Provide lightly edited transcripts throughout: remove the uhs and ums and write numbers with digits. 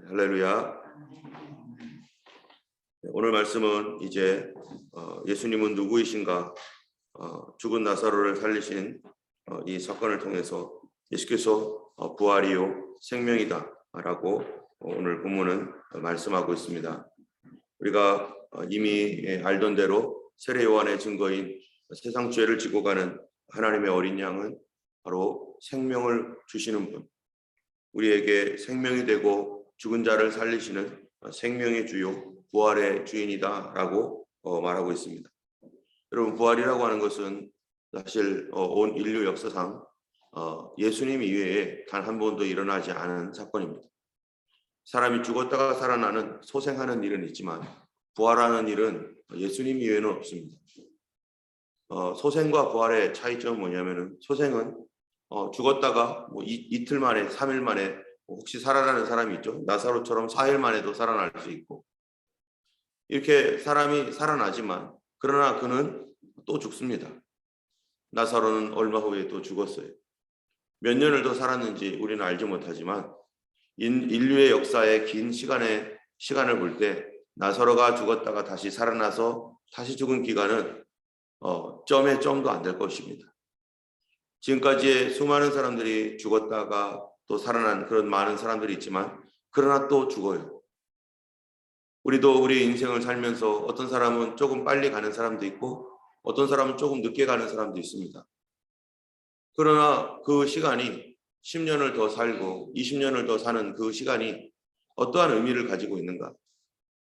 할렐루야. 오늘 말씀은 이제 예수님은 누구이신가, 죽은 나사로를 살리신 이 사건을 통해서 예수께서 부활이요 생명이다 라고 오늘 본문은 말씀하고 있습니다. 우리가 이미 알던 대로 세례 요한의 증거인 세상 죄를 지고 가는 하나님의 어린 양은 바로 생명을 주시는 분, 우리에게 생명이 되고 죽은 자를 살리시는 생명의 주요 부활의 주인이다 라고 말하고 있습니다. 여러분, 부활이라고 하는 것은 사실 온 인류 역사상 예수님 이외에 단 한 번도 일어나지 않은 사건입니다. 사람이 죽었다가 살아나는 소생하는 일은 있지만 부활하는 일은 예수님 이외에는 없습니다. 소생과 부활의 차이점은 뭐냐면은, 소생은 죽었다가 이틀 만에 3일 만에 혹시 살아나는 사람이 있죠. 나사로처럼 4일 만에도 살아날 수 있고, 이렇게 사람이 살아나지만 그러나 그는 또 죽습니다. 나사로는 얼마 후에 또 죽었어요. 몇 년을 더 살았는지 우리는 알지 못하지만 인류의 역사의 긴 시간을 볼 때 나사로가 죽었다가 다시 살아나서 다시 죽은 기간은 점의 점도 안 될 것입니다. 지금까지의 수많은 사람들이 죽었다가 또 살아난 그런 많은 사람들이 있지만 그러나 또 죽어요. 우리도 우리 인생을 살면서 어떤 사람은 조금 빨리 가는 사람도 있고 어떤 사람은 조금 늦게 가는 사람도 있습니다. 그러나 그 시간이 10년을 더 살고 20년을 더 사는 그 시간이 어떠한 의미를 가지고 있는가?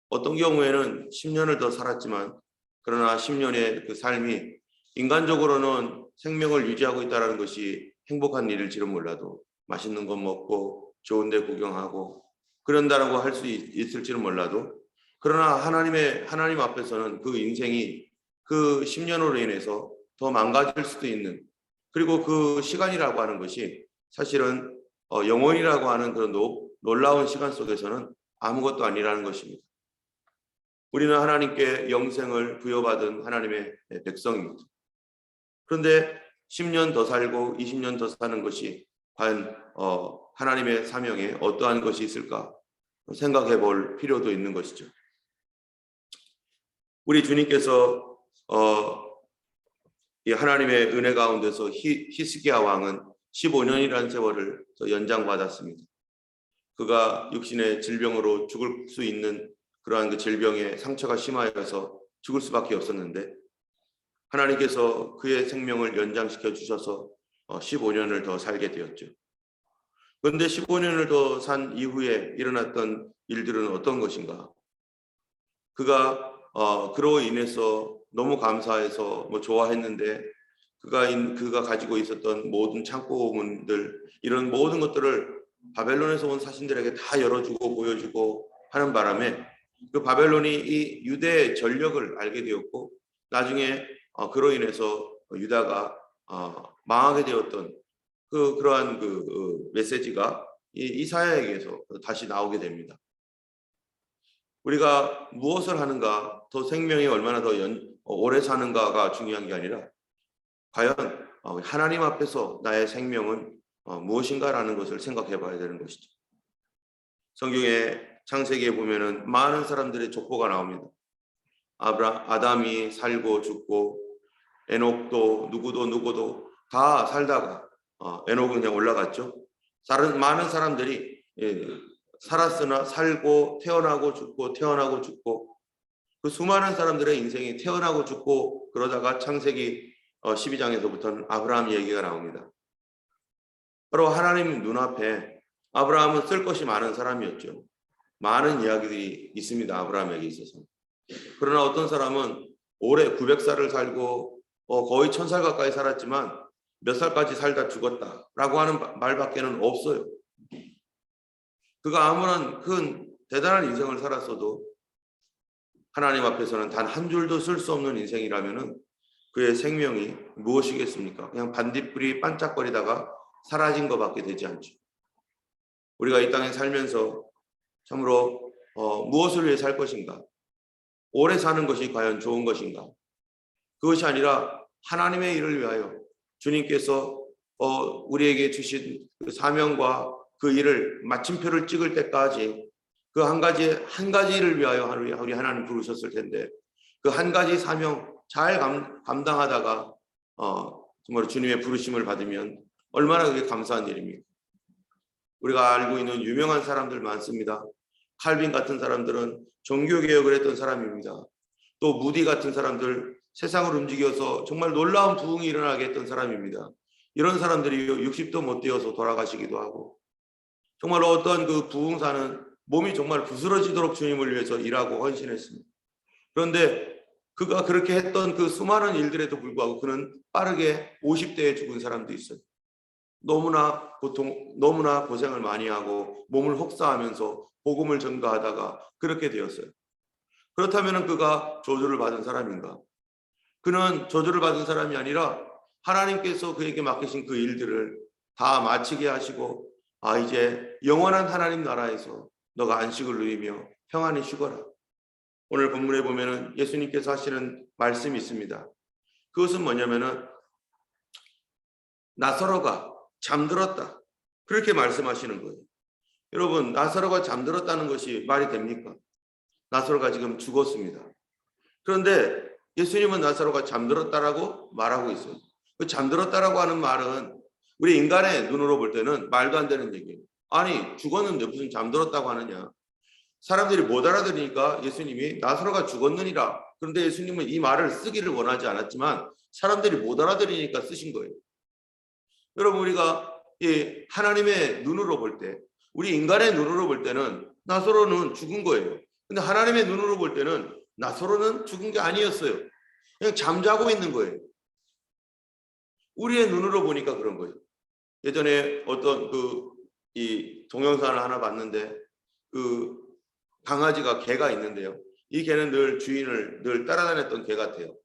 어떤 경우에는 10년을 더 살았지만 그러나 10년의 그 삶이 인간적으로는 생명을 유지하고 있다는 것이 행복한 일일지는 몰라도 맛있는 것 먹고 좋은 데 구경하고 그런다라고 할 수 있을지는 몰라도, 그러나 하나님 앞에서는 그 인생이 그 10년으로 인해서 더 망가질 수도 있는, 그리고 그 시간이라고 하는 것이 사실은 영원이라고 하는 그런 놀라운 시간 속에서는 아무것도 아니라는 것입니다. 우리는 하나님께 영생을 부여받은 하나님의 백성입니다. 그런데 10년 더 살고 20년 더 사는 것이 과연 하나님의 사명에 어떠한 것이 있을까 생각해 볼 필요도 있는 것이죠. 우리 주님께서 이 하나님의 은혜 가운데서 히스기야 왕은 15년이라는 세월을 연장받았습니다. 그가 육신의 질병으로 죽을 수 있는 그러한 그 질병에 상처가 심하여서 죽을 수밖에 없었는데 하나님께서 그의 생명을 연장시켜 주셔서 15년을 더 살게 되었죠. 그런데 15년을 더 산 이후에 일어났던 일들은 어떤 것인가? 그가 그로 인해서 너무 감사해서 좋아했는데 그가 가지고 있었던 모든 창고문들, 이런 모든 것들을 바벨론에서 온 사신들에게 다 열어주고 보여주고 하는 바람에 그 바벨론이 이 유대의 전력을 알게 되었고 나중에 그로 인해서 유다가 망하게 되었던 그러한 메시지가 이사야에게서 다시 나오게 됩니다. 우리가 무엇을 하는가, 더 생명이 얼마나 더 오래 사는가가 중요한 게 아니라 과연 하나님 앞에서 나의 생명은 무엇인가라는 것을 생각해 봐야 되는 것이죠. 성경의 창세기에 보면은 많은 사람들의 족보가 나옵니다. 아담이 살고 죽고 에녹도 누구도 다 살다가 에녹은 그냥 올라갔죠. 많은 사람들이 살았으나 살고 태어나고 죽고 그 수많은 사람들의 인생이 태어나고 죽고 그러다가 창세기 12장에서부터는 아브라함 얘기가 나옵니다. 바로 하나님 눈앞에 아브라함은 쓸 것이 많은 사람이었죠. 많은 이야기들이 있습니다. 아브라함에게 있어서. 그러나 어떤 사람은 올해 900살을 살고 거의 1000살 가까이 살았지만 몇 살까지 살다 죽었다라고 하는 말밖에는 없어요. 그가 아무런 큰 대단한 인생을 살았어도 하나님 앞에서는 단 한 줄도 쓸 수 없는 인생이라면은 그의 생명이 무엇이겠습니까? 그냥 반딧불이 반짝거리다가 사라진 것밖에 되지 않죠. 우리가 이 땅에 살면서 참으로 무엇을 위해 살 것인가? 오래 사는 것이 과연 좋은 것인가? 그것이 아니라 하나님의 일을 위하여 주님께서 우리에게 주신 그 사명과 그 일을 마침표를 찍을 때까지 그 한 가지를 위하여 우리 하나님 부르셨을 텐데 그 한 가지 사명 잘 감당하다가 정말 주님의 부르심을 받으면 얼마나 그게 감사한 일입니까? 우리가 알고 있는 유명한 사람들 많습니다. 칼빈 같은 사람들은 종교개혁을 했던 사람입니다. 또 무디 같은 사람들 세상을 움직여서 정말 놀라운 부흥이 일어나게 했던 사람입니다. 이런 사람들이 60도 못 되어서 돌아가시기도 하고 정말로 어떤 그 부흥사는 몸이 정말 부스러지도록 주님을 위해서 일하고 헌신했습니다. 그런데 그가 그렇게 했던 그 수많은 일들에도 불구하고 그는 빠르게 50대에 죽은 사람도 있어요. 너무나 고생을 많이 하고 몸을 혹사하면서 복음을 전가하다가 그렇게 되었어요. 그렇다면 그가 저주를 받은 사람인가? 그는 저주를 받은 사람이 아니라 하나님께서 그에게 맡기신 그 일들을 다 마치게 하시고 이제 영원한 하나님 나라에서 너가 안식을 누리며 평안히 쉬거라. 오늘 본문에 보면은 예수님께서 하시는 말씀이 있습니다. 그것은 뭐냐면은 나사로가 잠들었다. 그렇게 말씀하시는 거예요. 여러분, 나사로가 잠들었다는 것이 말이 됩니까? 나사로가 지금 죽었습니다. 그런데 예수님은 나사로가 잠들었다라고 말하고 있어요. 그 잠들었다라고 하는 말은 우리 인간의 눈으로 볼 때는 말도 안 되는 얘기예요. 아니, 죽었는데 무슨 잠들었다고 하느냐. 사람들이 못 알아들으니까 예수님이 나사로가 죽었느니라. 그런데 예수님은 이 말을 쓰기를 원하지 않았지만 사람들이 못 알아들으니까 쓰신 거예요. 여러분, 우리가 하나님의 눈으로 볼 때, 우리 인간의 눈으로 볼 때는 나사로는 죽은 거예요. 근데 하나님의 눈으로 볼 때는 나사로는 죽은 게 아니었어요. 그냥 잠자고 있는 거예요. 우리의 눈으로 보니까 그런 거예요. 예전에 어떤 이 동영상을 하나 봤는데 그 강아지가 개가 있는데요. 이 개는 늘 주인을 늘 따라다녔던 개 같아요.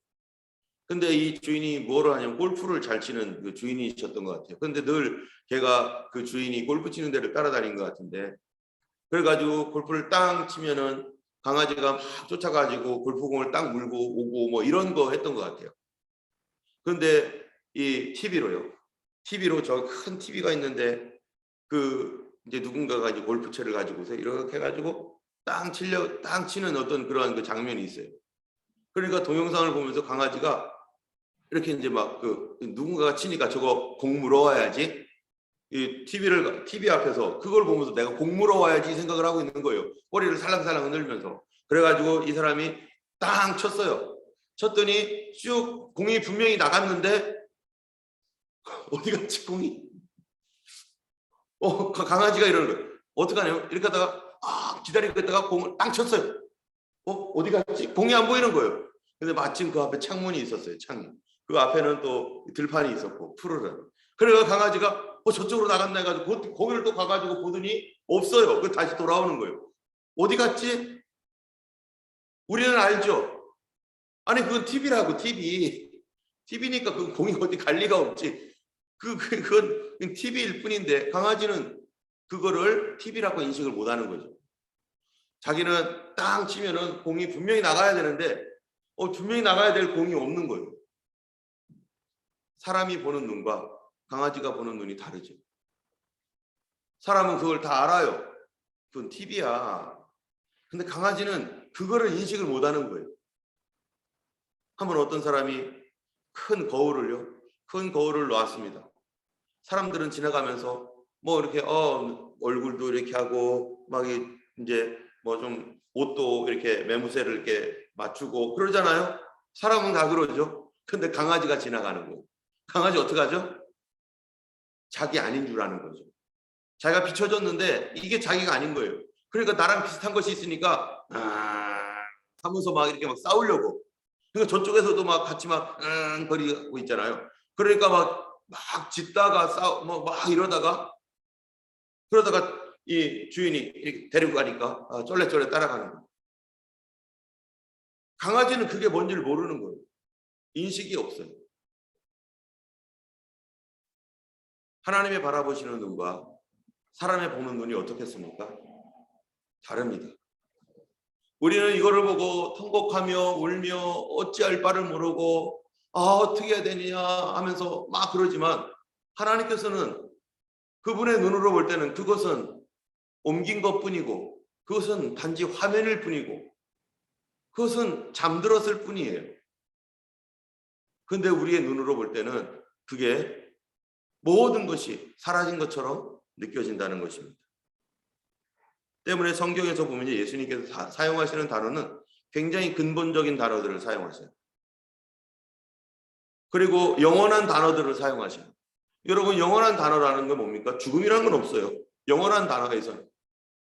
근데 이 주인이 뭐를 하냐면 골프를 잘 치는 그 주인이셨던 것 같아요. 근데 늘 걔가 그 주인이 골프 치는 데를 따라다닌 것 같은데 그래가지고 골프를 땅 치면은 강아지가 막 쫓아가지고 골프공을 딱 물고 오고 뭐 이런 거 했던 것 같아요. 그런데 이 TV로 저 큰 TV가 있는데 이제 누군가가 이제 골프채를 가지고서 이렇게 해가지고 땅 치는 어떤 그런 그 장면이 있어요. 그러니까 동영상을 보면서 강아지가 이렇게 이제 막 누군가가 치니까 저거 공 물어와야지. 이 TV 앞에서 그걸 보면서 내가 공 물어와야지 생각을 하고 있는 거예요. 꼬리를 살랑살랑 흔들면서. 그래가지고 이 사람이 땅 쳤어요. 쳤더니 쭉 공이 분명히 나갔는데 어디 갔지 공이? 강아지가 이러는 거예요. 어떡하냐면 이렇게 하다가 기다리고 있다가 공을 땅 쳤어요. 어디 갔지? 공이 안 보이는 거예요. 근데 마침 그 앞에 창문이 있었어요. 창문. 그 앞에는 또 들판이 있었고 푸르른. 그래서 강아지가 저쪽으로 나갔나 해가지고 거기를 또 가가지고 보더니 없어요. 그 다시 돌아오는 거예요. 어디 갔지? 우리는 알죠. 아니 그건 TV라고 TV니까 그 공이 어디 갈 리가 없지. 그건 TV일 뿐인데 강아지는 그거를 TV라고 인식을 못하는 거죠. 자기는 땅 치면은 공이 분명히 나가야 되는데 분명히 나가야 될 공이 없는 거예요. 사람이 보는 눈과 강아지가 보는 눈이 다르죠. 사람은 그걸 다 알아요. 그건 TV야. 근데 강아지는 그거를 인식을 못하는 거예요. 한번 어떤 사람이 큰 거울을 놓았습니다. 사람들은 지나가면서 뭐 이렇게 얼굴도 이렇게 하고 막 이제 뭐 좀 옷도 이렇게 매무새를 이렇게 맞추고 그러잖아요. 사람은 다 그러죠. 근데 강아지가 지나가는 거예요. 강아지 어떻게 하죠? 자기 아닌 줄 아는 거죠. 자기가 비춰졌는데 이게 자기가 아닌 거예요. 그러니까 나랑 비슷한 것이 있으니까 하면서 막 이렇게 막 싸우려고. 그러니까 저쪽에서도 막 같이 막 거리고 있잖아요. 그러니까 막 짖다가 막 이러다가 그러다가 이 주인이 이렇게 데리고 가니까 쫄래쫄래 따라가는 거예요. 강아지는 그게 뭔지를 모르는 거예요. 인식이 없어요. 하나님의 바라보시는 눈과 사람의 보는 눈이 어떻겠습니까? 다릅니다. 우리는 이거를 보고 통곡하며 울며 어찌할 바를 모르고 어떻게 해야 되느냐 하면서 막 그러지만 하나님께서는 그분의 눈으로 볼 때는 그것은 옮긴 것뿐이고 그것은 단지 화면일 뿐이고 그것은 잠들었을 뿐이에요. 근데 우리의 눈으로 볼 때는 그게 모든 것이 사라진 것처럼 느껴진다는 것입니다. 때문에 성경에서 보면 예수님께서 사용하시는 단어는 굉장히 근본적인 단어들을 사용하세요. 그리고 영원한 단어들을 사용하셔요. 여러분, 영원한 단어라는 건 뭡니까? 죽음이라는 건 없어요. 영원한 단어에서는.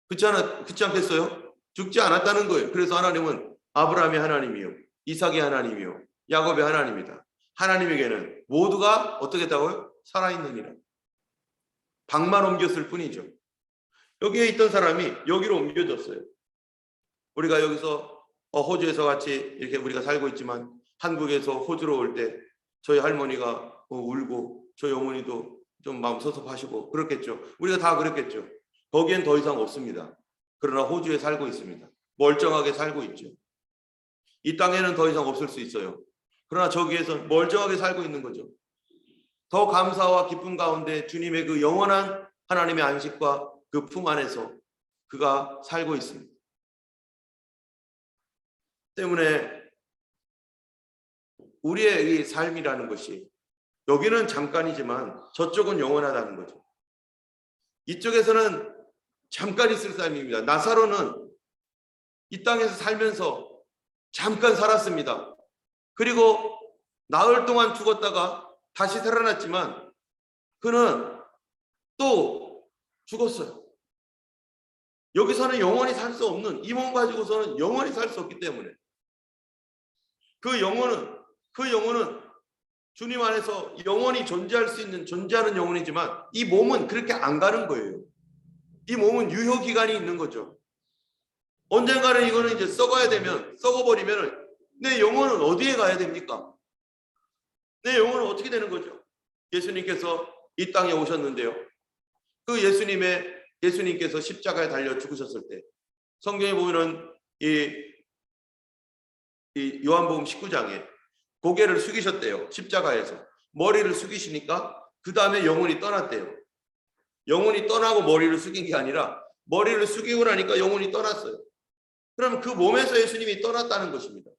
그렇지 않겠어요? 죽지 않았다는 거예요. 그래서 하나님은 아브라함의 하나님이요, 이삭의 하나님이요, 야곱의 하나님이다. 하나님에게는 모두가 어떻게 했다고요? 살아있느니라. 방만 옮겼을 뿐이죠. 여기에 있던 사람이 여기로 옮겨졌어요. 우리가 여기서 호주에서 같이 이렇게 우리가 살고 있지만 한국에서 호주로 올 때 저희 할머니가 울고 저희 어머니도 좀 마음 섭섭하시고 그렇겠죠. 우리가 다 그랬겠죠. 거기엔 더 이상 없습니다. 그러나 호주에 살고 있습니다. 멀쩡하게 살고 있죠. 이 땅에는 더 이상 없을 수 있어요. 그러나 저기에서 멀쩡하게 살고 있는 거죠. 더 감사와 기쁨 가운데 주님의 그 영원한 하나님의 안식과 그 품 안에서 그가 살고 있습니다. 때문에 우리의 이 삶이라는 것이 여기는 잠깐이지만 저쪽은 영원하다는 거죠. 이쪽에서는 잠깐 있을 삶입니다. 나사로는 이 땅에서 살면서 잠깐 살았습니다. 그리고 나흘 동안 죽었다가 다시 살아났지만 그는 또 죽었어요. 여기서는 영원히 살 수 없는, 이 몸 가지고서는 영원히 살 수 없기 때문에 그 영혼은 주님 안에서 영원히 존재할 수 있는, 존재하는 영혼이지만 이 몸은 그렇게 안 가는 거예요. 이 몸은 유효 기간이 있는 거죠. 언젠가는 이거는 이제 썩어버리면 내 영혼은 어디에 가야 됩니까? 내 영혼은 어떻게 되는 거죠? 예수님께서 이 땅에 오셨는데요. 그 예수님께서 십자가에 달려 죽으셨을 때 성경에 보면은 이 요한복음 19장에 고개를 숙이셨대요. 십자가에서 머리를 숙이시니까 그 다음에 영혼이 떠났대요. 영혼이 떠나고 머리를 숙인 게 아니라 머리를 숙이고 나니까 영혼이 떠났어요. 그럼 그 몸에서 예수님이 떠났다는 것입니다.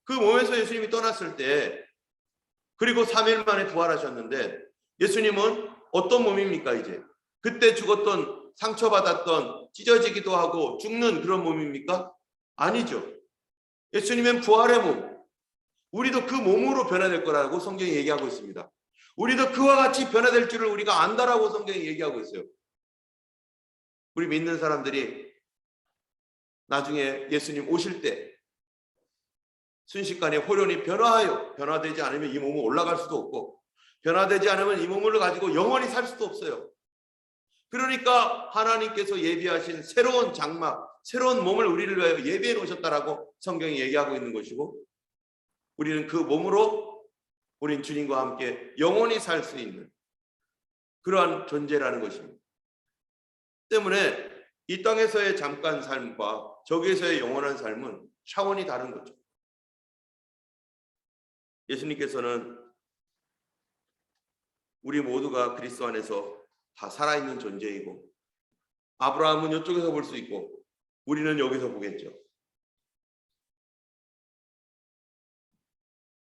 그 몸에서 예수님이 떠났을 때 그리고 3일 만에 부활하셨는데 예수님은 어떤 몸입니까? 이제 그때 죽었던, 상처받았던, 찢어지기도 하고 죽는 그런 몸입니까? 아니죠. 예수님은 부활의 몸, 우리도 그 몸으로 변화될 거라고 성경이 얘기하고 있습니다. 우리도 그와 같이 변화될 줄을 우리가 안다라고 성경이 얘기하고 있어요. 우리 믿는 사람들이 나중에 예수님 오실 때 순식간에 홀연히 변화되지 않으면 이 몸은 올라갈 수도 없고 변화되지 않으면 이 몸을 가지고 영원히 살 수도 없어요. 그러니까 하나님께서 예비하신 새로운 장막, 새로운 몸을 우리를 위하여 예비해 놓으셨다라고 성경이 얘기하고 있는 것이고 우리는 그 몸으로 우린 주님과 함께 영원히 살 수 있는 그러한 존재라는 것입니다. 때문에 이 땅에서의 잠깐 삶과 저기에서의 영원한 삶은 차원이 다른 거죠. 예수님께서는 우리 모두가 그리스도 안에서 다 살아있는 존재이고 아브라함은 이쪽에서 볼 수 있고 우리는 여기서 보겠죠.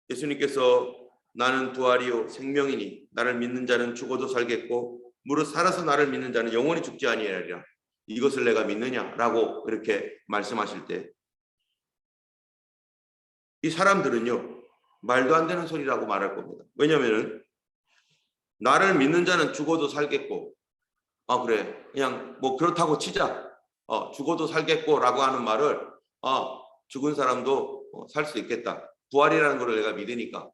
예수님께서 나는 부활이요 생명이니 나를 믿는 자는 죽어도 살겠고 무릇 살아서 나를 믿는 자는 영원히 죽지 아니하리라. 이것을 내가 믿느냐라고 그렇게 말씀하실 때 이 사람들은요 말도 안 되는 소리라고 말할 겁니다. 왜냐하면 나를 믿는 자는 죽어도 살겠고 그래 그냥 뭐 그렇다고 치자 죽어도 살겠고 라고 하는 말을 죽은 사람도 살 수 있겠다. 부활이라는 걸 내가 믿으니까.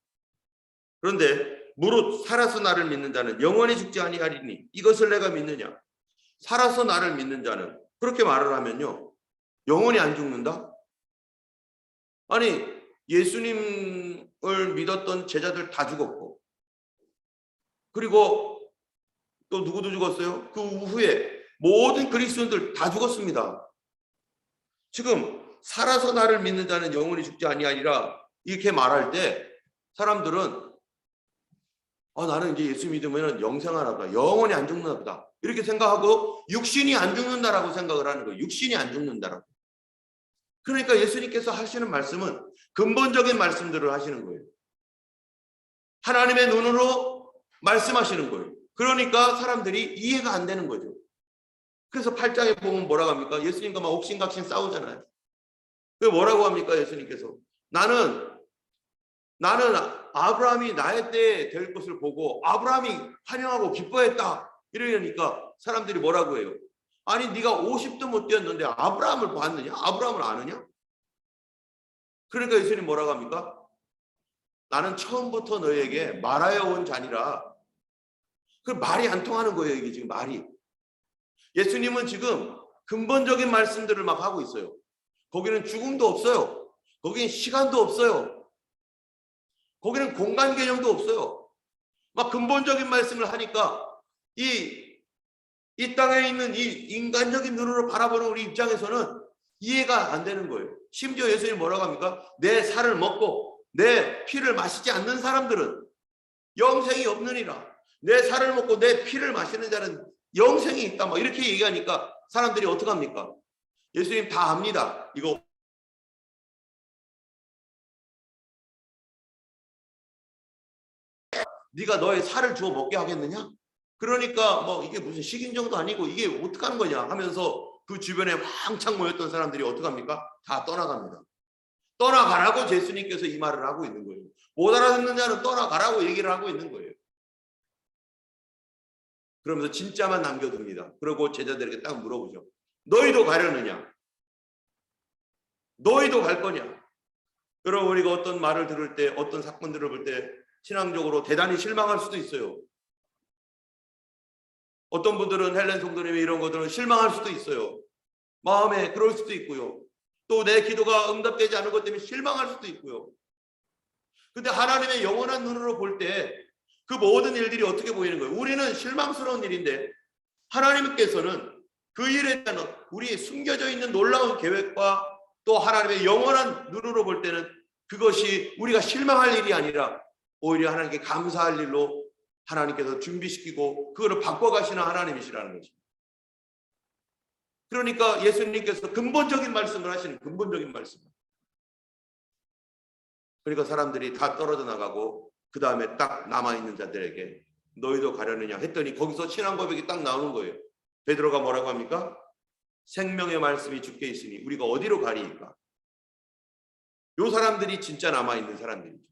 그런데 무릇 살아서 나를 믿는 자는 영원히 죽지 아니하리니 이것을 내가 믿느냐. 살아서 나를 믿는 자는 그렇게 말을 하면요 영원히 안 죽는다? 아니 예수님을 믿었던 제자들 다 죽었고 그리고 또 누구도 죽었어요? 그 후에 모든 그리스도인들 다 죽었습니다. 지금 살아서 나를 믿는 자는 영원히 죽지 아니하리라 이렇게 말할 때 사람들은 나는 이제 예수 믿으면 영생하나 보다. 영원히 안 죽나 보다. 이렇게 생각하고 육신이 안 죽는다라고 생각을 하는 거예요. 육신이 안 죽는다라고. 그러니까 예수님께서 하시는 말씀은 근본적인 말씀들을 하시는 거예요. 하나님의 눈으로 말씀하시는 거예요. 그러니까 사람들이 이해가 안 되는 거죠. 그래서 8장에 보면 뭐라고 합니까? 예수님과 막 옥신각신 싸우잖아요. 그 뭐라고 합니까? 예수님께서 나는 아브라함이 나의 때에 될 것을 보고 아브라함이 환영하고 기뻐했다. 이러니까 사람들이 뭐라고 해요? 아니 네가 50도 못 뛰었는데 아브라함을 봤느냐? 아브라함을 아느냐? 그러니까 예수님 뭐라고 합니까? 나는 처음부터 너에게 말하여 온 자니라. 그 말이 안 통하는 거예요. 이게 지금 말이. 예수님은 지금 근본적인 말씀들을 막 하고 있어요. 거기는 죽음도 없어요. 거기는 시간도 없어요. 거기는 공간 개념도 없어요. 막 근본적인 말씀을 하니까 이 땅에 있는 이 인간적인 눈으로 바라보는 우리 입장에서는 이해가 안 되는 거예요. 심지어 예수님이 뭐라고 합니까? 내 살을 먹고 내 피를 마시지 않는 사람들은 영생이 없느니라. 내 살을 먹고 내 피를 마시는 자는 영생이 있다. 막 이렇게 얘기하니까 사람들이 어떡합니까? 예수님 다 압니다. 이거 네가 너의 살을 주어 먹게 하겠느냐? 그러니까 뭐 이게 무슨 식인종도 아니고 이게 어떡하는 거냐 하면서 그 주변에 왕창 모였던 사람들이 어떡합니까? 다 떠나갑니다. 떠나가라고 예수님께서 이 말을 하고 있는 거예요. 못 알아듣는 자는 떠나가라고 얘기를 하고 있는 거예요. 그러면서 진짜만 남겨둡니다. 그리고 제자들에게 딱 물어보죠. 너희도 가려느냐? 너희도 갈 거냐? 여러분 우리가 어떤 말을 들을 때 어떤 사건들을 볼 때 신앙적으로 대단히 실망할 수도 있어요. 어떤 분들은 헬렌 성도님이 이런 것들은 실망할 수도 있어요. 마음에 그럴 수도 있고요. 또 내 기도가 응답되지 않은 것 때문에 실망할 수도 있고요. 근데 하나님의 영원한 눈으로 볼 때 그 모든 일들이 어떻게 보이는 거예요? 우리는 실망스러운 일인데 하나님께서는 그 일에 대한 우리의 숨겨져 있는 놀라운 계획과 또 하나님의 영원한 눈으로 볼 때는 그것이 우리가 실망할 일이 아니라 오히려 하나님께 감사할 일로 하나님께서 준비시키고 그거를 바꿔가시는 하나님이시라는 거죠. 그러니까 예수님께서 근본적인 말씀을 하시는 근본적인 말씀. 그러니까 사람들이 다 떨어져 나가고 그 다음에 딱 남아있는 자들에게 너희도 가려느냐 했더니 거기서 신앙 고백이 딱 나오는 거예요. 베드로가 뭐라고 합니까? 생명의 말씀이 주께 있으니 우리가 어디로 가리이까? 요 사람들이 진짜 남아있는 사람들이죠.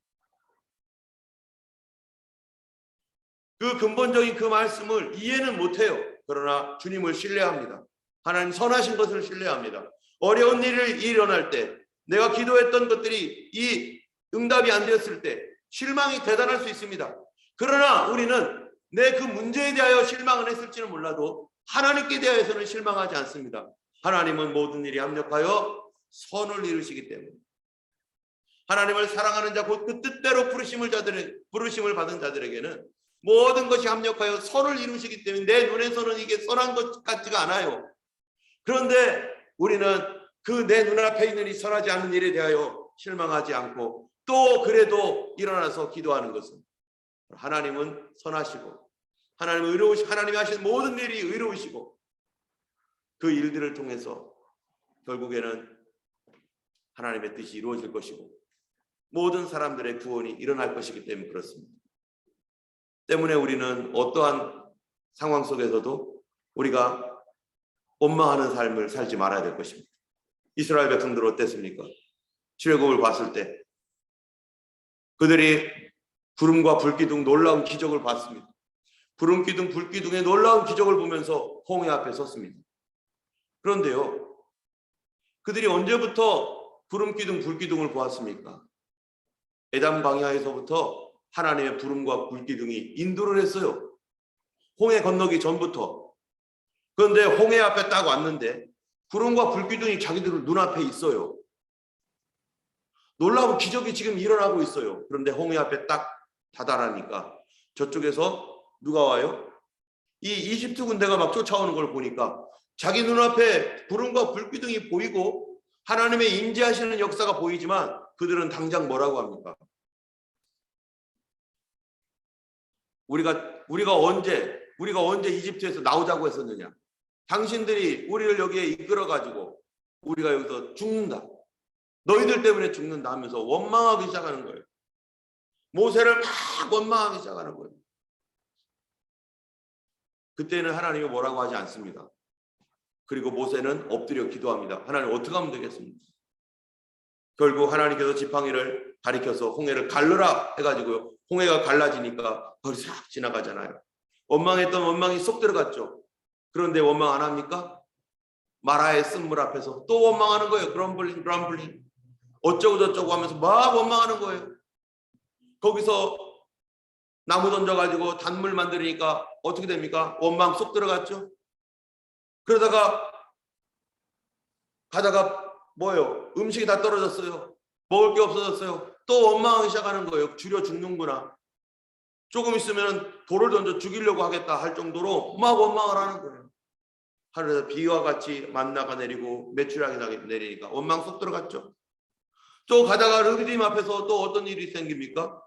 그 근본적인 그 말씀을 이해는 못해요. 그러나 주님을 신뢰합니다. 하나님 선하신 것을 신뢰합니다. 어려운 일이 일어날 때 내가 기도했던 것들이 이 응답이 안 되었을 때 실망이 대단할 수 있습니다. 그러나 우리는 내 그 문제에 대하여 실망을 했을지는 몰라도 하나님께 대하여서는 실망하지 않습니다. 하나님은 모든 일이 합력하여 선을 이루시기 때문에 하나님을 사랑하는 자 곧 그 뜻대로 부르심을 받은 자들에게는 모든 것이 합력하여 선을 이루시기 때문에 내 눈에서는 이게 선한 것 같지가 않아요. 그런데 우리는 그 내 눈앞에 있는 이 선하지 않은 일에 대하여 실망하지 않고 또 그래도 일어나서 기도하는 것은 하나님은 선하시고 하나님은 의로우시고 하나님이 하신 모든 일이 의로우시고 그 일들을 통해서 결국에는 하나님의 뜻이 이루어질 것이고 모든 사람들의 구원이 일어날 것이기 때문에 그렇습니다. 때문에 우리는 어떠한 상황 속에서도 우리가 원망하는 삶을 살지 말아야 될 것입니다. 이스라엘 백성들은 어땠습니까? 출애굽을 봤을 때 그들이 구름과 불기둥 놀라운 기적을 봤습니다. 구름기둥 불기둥의 놀라운 기적을 보면서 홍해 앞에 섰습니다. 그런데요, 그들이 언제부터 구름기둥 불기둥을 보았습니까? 에담 광야에서부터 하나님의 구름과 불기둥이 인도를 했어요. 홍해 건너기 전부터. 그런데 홍해 앞에 딱 왔는데 구름과 불기둥이 자기들 눈앞에 있어요. 놀라운 기적이 지금 일어나고 있어요. 그런데 홍해 앞에 딱 다다라니까 저쪽에서 누가 와요? 이 이집트 군대가 막 쫓아오는 걸 보니까 자기 눈앞에 구름과 불기둥이 보이고 하나님의 임재하시는 역사가 보이지만 그들은 당장 뭐라고 합니까? 우리가 언제 이집트에서 나오자고 했었느냐? 당신들이 우리를 여기에 이끌어 가지고 우리가 여기서 죽는다. 너희들 때문에 죽는다 하면서 원망하기 시작하는 거예요. 모세를 막 원망하기 시작하는 거예요. 그때는 하나님이 뭐라고 하지 않습니다. 그리고 모세는 엎드려 기도합니다. 하나님 어떻게 하면 되겠습니까? 결국 하나님께서 지팡이를 가리켜서 홍해를 갈르라 해가지고요. 홍해가 갈라지니까 거기 싹 지나가잖아요. 원망했던 원망이 쏙 들어갔죠. 그런데 원망 안 합니까? 마라의 쓴물 앞에서 또 원망하는 거예요. 그럼블링. 어쩌고 저쩌고 하면서 막 원망하는 거예요. 거기서 나무 던져가지고 단물 만드니까 어떻게 됩니까? 원망 쏙 들어갔죠. 그러다가 가다가 뭐예요? 음식이 다 떨어졌어요. 먹을 게 없어졌어요. 또 원망하기 시작하는 거예요. 줄여 죽는구나. 조금 있으면 돌을 던져 죽이려고 하겠다 할 정도로 막 원망을 하는 거예요. 하늘에서 비와 같이 만나가 내리고 메추라기 내리니까 원망 쏙 들어갔죠. 또 가다가 르비딤 앞에서 또 어떤 일이 생깁니까?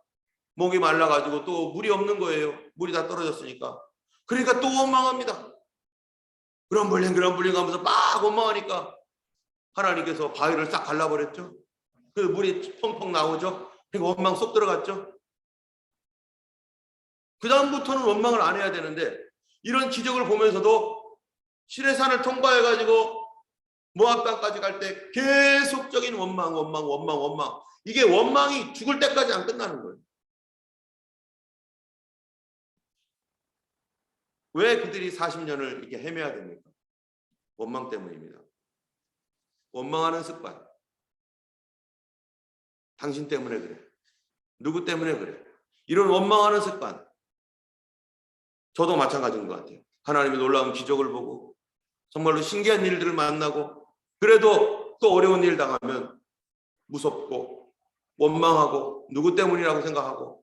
목이 말라가지고 또 물이 없는 거예요. 물이 다 떨어졌으니까. 그러니까 또 원망합니다. 그럼블링 하면서 막 원망하니까 하나님께서 바위를 싹 갈라버렸죠. 그 물이 펑펑 나오죠. 그러니까 원망 쏙 들어갔죠. 그 다음부터는 원망을 안 해야 되는데 이런 기적을 보면서도 시내산을 통과해가지고 모압 땅까지 갈 때 계속적인 원망. 이게 원망이 죽을 때까지 안 끝나는 거예요. 왜 그들이 40년을 이렇게 헤매야 됩니까? 원망 때문입니다. 원망하는 습관. 당신 때문에 그래. 누구 때문에 그래. 이런 원망하는 습관. 저도 마찬가지인 것 같아요. 하나님의 놀라운 기적을 보고 정말로 신기한 일들을 만나고 그래도 또 어려운 일 당하면 무섭고 원망하고 누구 때문이라고 생각하고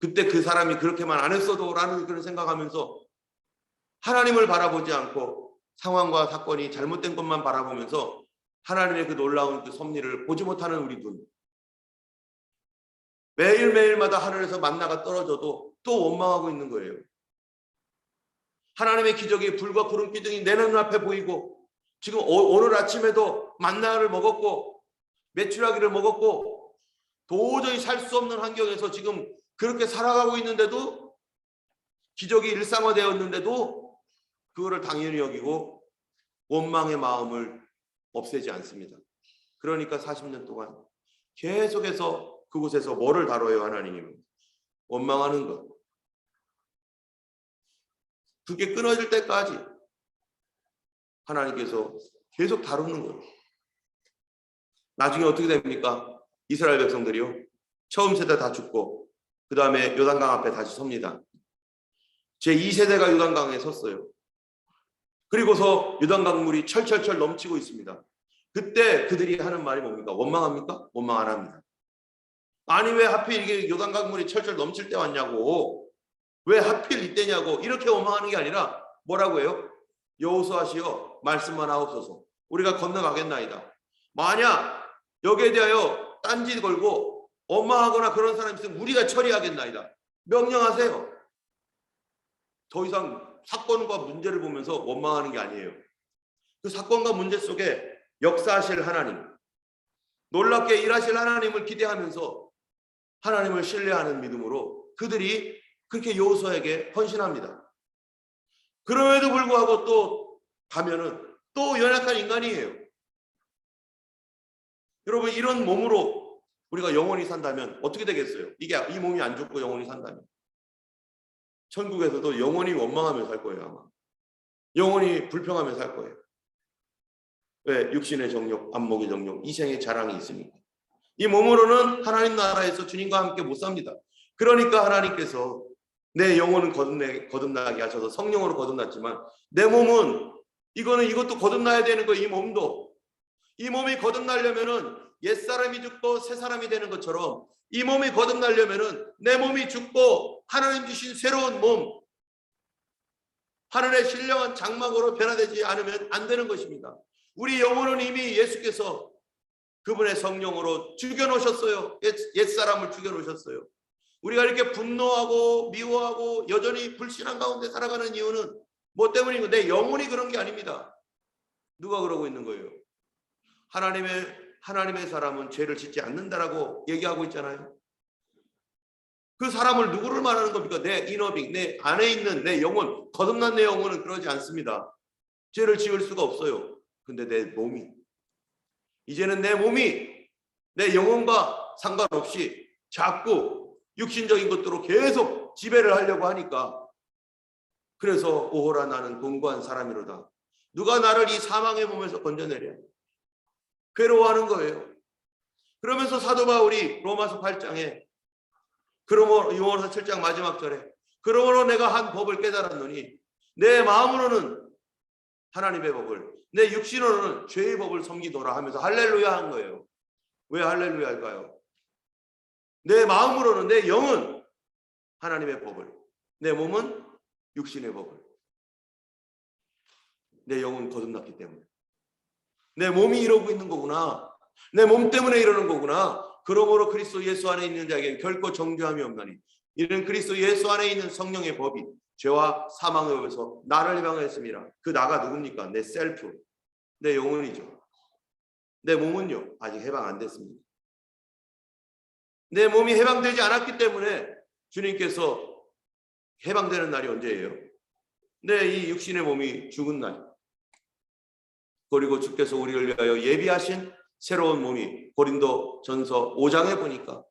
그때 그 사람이 그렇게만 안 했어도 라는 그런 생각하면서 하나님을 바라보지 않고 상황과 사건이 잘못된 것만 바라보면서 하나님의 그 놀라운 그 섭리를 보지 못하는 우리 눈. 매일매일마다 하늘에서 만나가 떨어져도 또 원망하고 있는 거예요. 하나님의 기적이 불과 구름 기둥이 내 눈앞에 보이고 지금 오늘 아침에도 만나를 먹었고 메추라기를 먹었고 도저히 살 수 없는 환경에서 지금 그렇게 살아가고 있는데도 기적이 일상화되었는데도 그거를 당연히 여기고 원망의 마음을 없애지 않습니다. 그러니까 40년 동안 계속해서 그곳에서 뭐를 다뤄요? 하나님은 원망하는 것. 그게 끊어질 때까지 하나님께서 계속 다루는 거예요. 나중에 어떻게 됩니까? 이스라엘 백성들이요. 처음 세대 다 죽고 그 다음에 요단강 앞에 다시 섭니다. 제2세대가 요단강에 섰어요. 그리고서 요단강 물이 철철철 넘치고 있습니다. 그때 그들이 하는 말이 뭡니까? 원망합니까? 원망 안 합니다. 아니 왜 하필 이게 요단강 물이 철철 넘칠 때 왔냐고, 왜 하필 이때냐고 이렇게 원망하는 게 아니라 뭐라고 해요? 여호수아시여 말씀만 하옵소서. 우리가 건너가겠나이다. 만약 여기에 대하여 딴지 걸고 원망하거나 그런 사람이 있으면 우리가 처리하겠나이다. 명령하세요. 더 이상 사건과 문제를 보면서 원망하는 게 아니에요. 그 사건과 문제 속에 역사하실 하나님, 놀랍게 일하실 하나님을 기대하면서 하나님을 신뢰하는 믿음으로 그들이 그렇게 여호수아에게 헌신합니다. 그럼에도 불구하고 또 가면은 또 연약한 인간이에요. 여러분, 이런 몸으로 우리가 영원히 산다면 어떻게 되겠어요? 이게 이 몸이 안 죽고 영원히 산다면 천국에서도 영원히 원망하며 살 거예요. 아마 영원히 불평하며 살 거예요. 왜? 육신의 정욕, 안목의 정욕, 이생의 자랑이 있으니까. 이 몸으로는 하나님 나라에서 주님과 함께 못 삽니다. 그러니까 하나님께서 내 영혼은 거듭나게 하셔서 성령으로 거듭났지만 내 몸은 이것도 거듭나야 되는 거예요. 이 몸도. 이 몸이 거듭나려면은 옛사람이 죽고 새사람이 되는 것처럼 이 몸이 거듭나려면은 내 몸이 죽고 하나님 주신 새로운 몸, 하늘의 신령한 장막으로 변화되지 않으면 안 되는 것입니다. 우리 영혼은 이미 예수께서 그분의 성령으로 죽여놓으셨어요. 옛사람을 죽여놓으셨어요. 우리가 이렇게 분노하고 미워하고 여전히 불신앙 가운데 살아가는 이유는 뭐 때문이고 내 영혼이 그런 게 아닙니다. 누가 그러고 있는 거예요? 하나님의 사람은 죄를 짓지 않는다라고 얘기하고 있잖아요. 그 사람을 누구를 말하는 겁니까? 내 이너빙, 내 안에 있는 내 영혼, 거듭난 내 영혼은 그러지 않습니다. 죄를 지을 수가 없어요. 근데 내 몸이, 이제는 내 몸이 내 영혼과 상관없이 자꾸 육신적인 것들로 계속 지배를 하려고 하니까, 그래서 오호라 나는 곤고한 사람이로다. 누가 나를 이 사망의 몸에서 건져내랴. 괴로워하는 거예요. 그러면서 사도 바울이 로마서 8장에 그러므로 요한서 7장 마지막 절에 그러므로 내가 한 법을 깨달았노니 내 마음으로는 하나님의 법을 내 육신으로는 죄의 법을 섬기노라 하면서 할렐루야 한 거예요. 왜 할렐루야 할까요? 내 마음으로는 내 영은 하나님의 법을, 내 몸은 육신의 법을. 내 영은 거듭났기 때문에. 내 몸이 이러고 있는 거구나. 내 몸 때문에 이러는 거구나. 그러므로 그리스도 예수 안에 있는 자에게는 결코 정죄함이 없나니 이는 그리스도 예수 안에 있는 성령의 법이 죄와 사망의 법에서 나를 해방했습니다. 그 나가 누굽니까? 내 셀프, 내 영혼이죠. 내 몸은요 아직 해방 안 됐습니다. 내 몸이 해방되지 않았기 때문에 주님께서 해방되는 날이 언제예요? 이 육신의 몸이 죽은 날. 그리고 주께서 우리를 위하여 예비하신 새로운 몸이 고린도 전서 5장에 보니까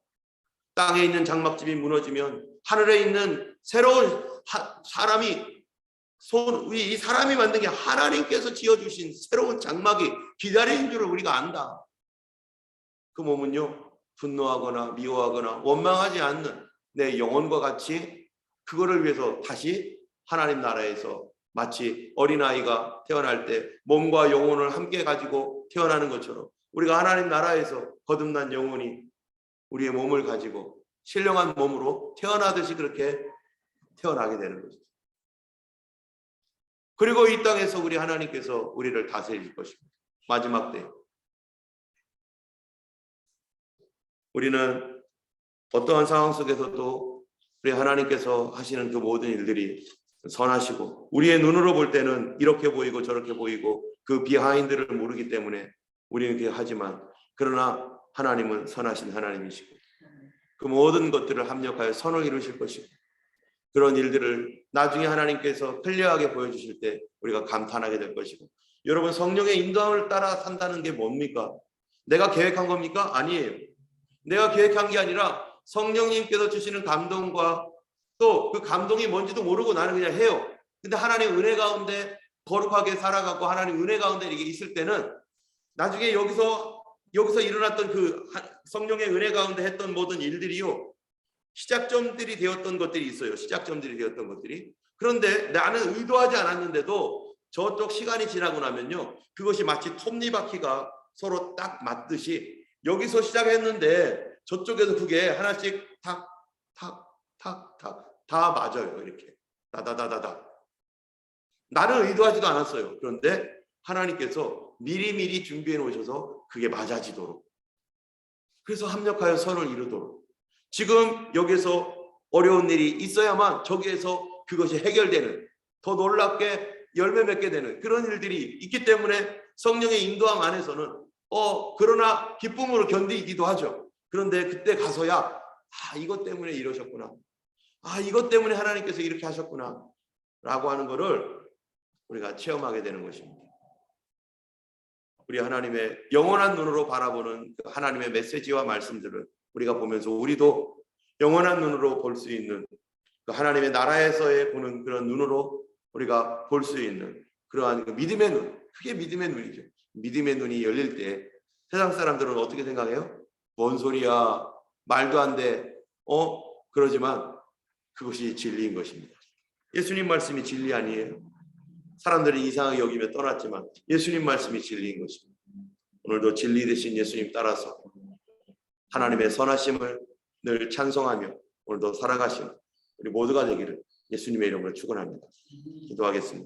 땅에 있는 장막집이 무너지면 하늘에 있는 새로운 사람이 이 사람이 만든 게 하나님께서 지어주신 새로운 장막이 기다리는 줄을 우리가 안다. 그 몸은요 분노하거나 미워하거나 원망하지 않는 내 영혼과 같이 그거를 위해서 다시 하나님 나라에서 마치 어린아이가 태어날 때 몸과 영혼을 함께 가지고 태어나는 것처럼 우리가 하나님 나라에서 거듭난 영혼이 우리의 몸을 가지고 신령한 몸으로 태어나듯이 그렇게 태어나게 되는 거죠. 그리고 이 땅에서 우리 하나님께서 우리를 다스릴 것입니다. 마지막 때 우리는 어떠한 상황 속에서도 우리 하나님께서 하시는 그 모든 일들이 선하시고 우리의 눈으로 볼 때는 이렇게 보이고 저렇게 보이고 그 비하인드를 모르기 때문에 우리는 그렇게 하지만, 그러나 하나님은 선하신 하나님이시고 그 모든 것들을 합력하여 선을 이루실 것이고 그런 일들을 나중에 하나님께서 클리어하게 보여주실 때 우리가 감탄하게 될 것이고, 여러분 성령의 인도함을 따라 산다는 게 뭡니까? 내가 계획한 겁니까? 아니에요. 내가 계획한 게 아니라 성령님께서 주시는 감동과 또 그 감동이 뭔지도 모르고 나는 그냥 해요. 근데 하나님 은혜 가운데 거룩하게 살아가고 하나님 은혜 가운데 이게 있을 때는 나중에 여기서 일어났던 그 성령의 은혜 가운데 했던 모든 일들이요 시작점들이 되었던 것들이 있어요. 시작점들이 되었던 것들이. 그런데 나는 의도하지 않았는데도 저쪽 시간이 지나고 나면요 그것이 마치 톱니바퀴가 서로 딱 맞듯이 여기서 시작했는데 저쪽에서 그게 하나씩 탁탁탁탁 다 맞아요. 이렇게 다다다다다. 나는 의도하지도 않았어요. 그런데 하나님께서 미리미리 준비해 놓으셔서 그게 맞아지도록, 그래서 합력하여 선을 이루도록, 지금 여기서 어려운 일이 있어야만 저기에서 그것이 해결되는, 더 놀랍게 열매 맺게 되는 그런 일들이 있기 때문에 성령의 인도함 안에서는 그러나 기쁨으로 견디기도 하죠. 그런데 그때 가서야 이것 때문에 이러셨구나, 이것 때문에 하나님께서 이렇게 하셨구나 라고 하는 거를 우리가 체험하게 되는 것입니다. 우리 하나님의 영원한 눈으로 바라보는 그 하나님의 메시지와 말씀들을 우리가 보면서 우리도 영원한 눈으로 볼 수 있는, 그 하나님의 나라에서의 보는 그런 눈으로 우리가 볼 수 있는 그러한 그 믿음의 눈, 그게 믿음의 눈이죠. 믿음의 눈이 열릴 때 세상 사람들은 어떻게 생각해요? 뭔 소리야, 말도 안 돼, 그러지만 그것이 진리인 것입니다. 예수님 말씀이 진리 아니에요? 사람들이 이상하게 여기며 떠났지만 예수님 말씀이 진리인 것입니다. 오늘도 진리 되신 예수님 따라서 하나님의 선하심을 늘 찬송하며 오늘도 살아가시는 우리 모두가 되기를 예수님의 이름으로 축원합니다. 기도하겠습니다.